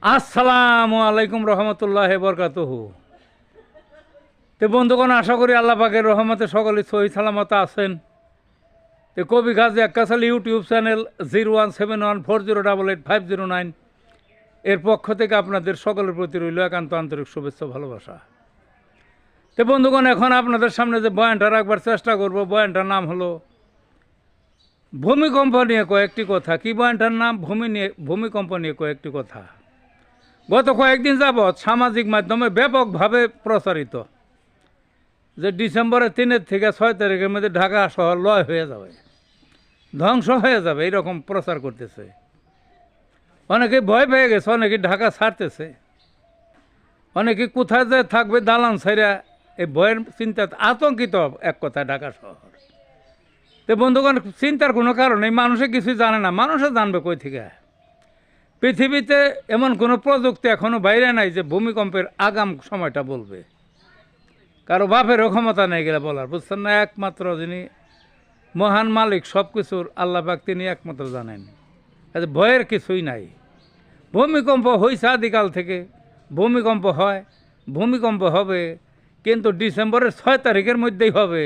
আসসালামু আলাইকুম রহমতুল্লাহ বরকাতুহু। তো বন্ধুগণ, আশা করি আল্লাহ পাকের রহমতে সকলে সহি সালামত আছেন। তো কবি গাজী আক্কাসাল ইউটিউব চ্যানেল 017140885009 এর পক্ষ থেকে আপনাদের সকলের প্রতি রইল একান্ত আন্তরিক শুভেচ্ছা ভালোবাসা। তো বন্ধুগণ, এখন আপনাদের সামনে যে বয়ানটা রাখবার চেষ্টা করব, বয়ানটার নাম হলো ভূমিকম্প নিয়ে কয়েকটি কথা। কি বয়ানটার নাম? ভূমিকম্প নিয়ে কয়েকটি কথা। গত কয়েকদিন যাবৎ সামাজিক মাধ্যমে ব্যাপকভাবে প্রচারিত যে ডিসেম্বরের 3 থেকে 6 তারিখের মধ্যে ঢাকা শহর লয় হয়ে যাবে, ধ্বংস হয়ে যাবে, এইরকম প্রচার করতেছে। অনেকে ভয় পেয়ে গেছে, অনেকে ঢাকা ছাড়তেছে, অনেকে কোথায় যে থাকবে দালান ছাইরা এই ভয়ের চিন্তা আতঙ্কিত এক কথায় ঢাকা শহর। তো বন্ধুগণ, চিন্তার কোনো কারণ নেই, মানুষে কিছুই জানে না। মানুষে জানবে কই থেকে? পৃথিবীতে এমন কোনো প্রযুক্তি এখনও বাইরে নাই যে ভূমিকম্পের আগাম সময়টা বলবে। কারো বাপেরও ক্ষমতা নেই গেলে বলার, বুঝছেন না? একমাত্র যিনি মহান মালিক সব কিছুর, আল্লাহ পাক, তিনি একমাত্র জানেন। ভয়ের কিছুই নাই। ভূমিকম্প হয়েছে আদিকাল থেকে, ভূমিকম্প হয়, ভূমিকম্প হবে, কিন্তু ডিসেম্বরের 6 তারিখের মধ্যেই হবে।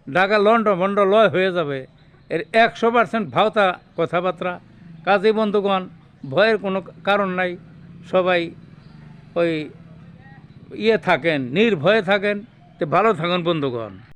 ঢাকা লন্ডভন্ড লয় হয়ে যাবে, এর 100% ভাওতা কথাবার্তা। কাজী বন্ধুগণ, ভয়ের কোনো কারণ নাই। সবাই ওই থাকেন, নির্ভয়ে থাকেন। তো ভালো থাকুন বন্ধুগণ।